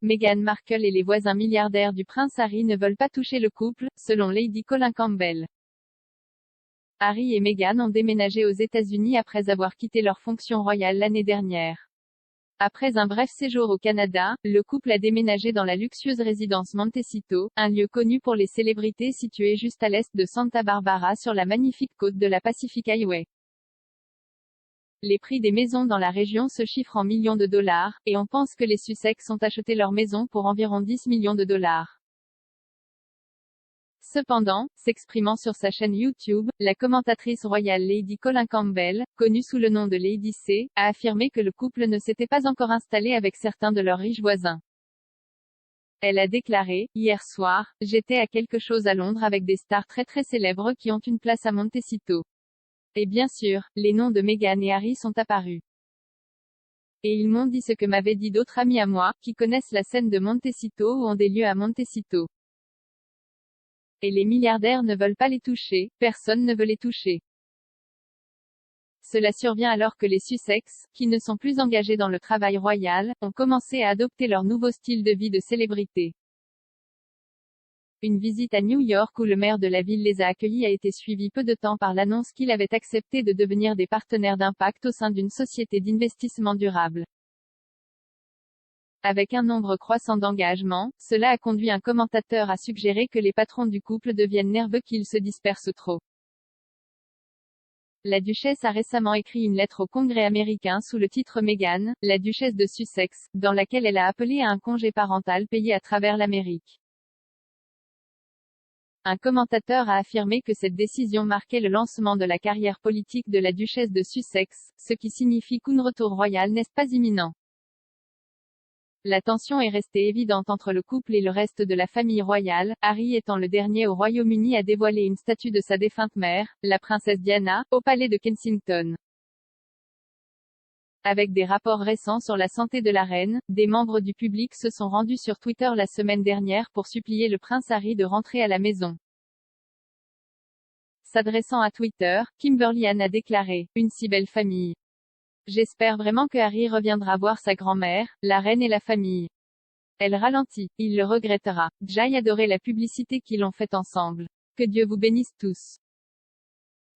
Meghan Markle et les voisins milliardaires du prince Harry ne veulent pas toucher le couple, selon Lady Colin Campbell. Harry et Meghan ont déménagé aux États-Unis après avoir quitté leur fonction royale l'année dernière. Après un bref séjour au Canada, le couple a déménagé dans la luxueuse résidence Montecito, un lieu connu pour les célébrités situé juste à l'est de Santa Barbara sur la magnifique côte de la Pacific Highway. Les prix des maisons dans la région se chiffrent en millions de dollars, et on pense que les Sussex ont acheté leur maison pour environ 10 millions de dollars. Cependant, s'exprimant sur sa chaîne YouTube, la commentatrice royale Lady Colin Campbell, connue sous le nom de Lady C, a affirmé que le couple ne s'était pas encore installé avec certains de leurs riches voisins. Elle a déclaré, hier soir, j'étais à quelque chose à Londres avec des stars très célèbres qui ont une place à Montecito. Et bien sûr, les noms de Meghan et Harry sont apparus. Et ils m'ont dit ce que m'avaient dit d'autres amis à moi, qui connaissent la scène de Montecito ou ont des lieux à Montecito. Et les milliardaires ne veulent pas les toucher, personne ne veut les toucher. Cela survient alors que les Sussex, qui ne sont plus engagés dans le travail royal, ont commencé à adopter leur nouveau style de vie de célébrité. Une visite à New York où le maire de la ville les a accueillis a été suivie peu de temps par l'annonce qu'il avait accepté de devenir des partenaires d'impact au sein d'une société d'investissement durable. Avec un nombre croissant d'engagements, cela a conduit un commentateur à suggérer que les patrons du couple deviennent nerveux qu'ils se dispersent trop. La duchesse a récemment écrit une lettre au Congrès américain sous le titre Meghan, la duchesse de Sussex, dans laquelle elle a appelé à un congé parental payé à travers l'Amérique. Un commentateur a affirmé que cette décision marquait le lancement de la carrière politique de la duchesse de Sussex, ce qui signifie qu'un retour royal n'est pas imminent. La tension est restée évidente entre le couple et le reste de la famille royale, Harry étant le dernier au Royaume-Uni à dévoiler une statue de sa défunte mère, la princesse Diana, au palais de Kensington. Avec des rapports récents sur la santé de la reine, des membres du public se sont rendus sur Twitter la semaine dernière pour supplier le prince Harry de rentrer à la maison. S'adressant à Twitter, Kimberly Ann a déclaré, « Une si belle famille. J'espère vraiment que Harry reviendra voir sa grand-mère, la reine et la famille. Elle ralentit. Il le regrettera. J'ai adoré la publicité qu'ils ont faite ensemble. Que Dieu vous bénisse tous. »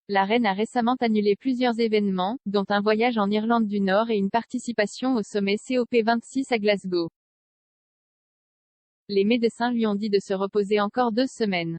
La reine a récemment annulé plusieurs événements, dont un voyage en Irlande du Nord et une participation au sommet COP26 à Glasgow. Les médecins lui ont dit de se reposer encore 2 semaines.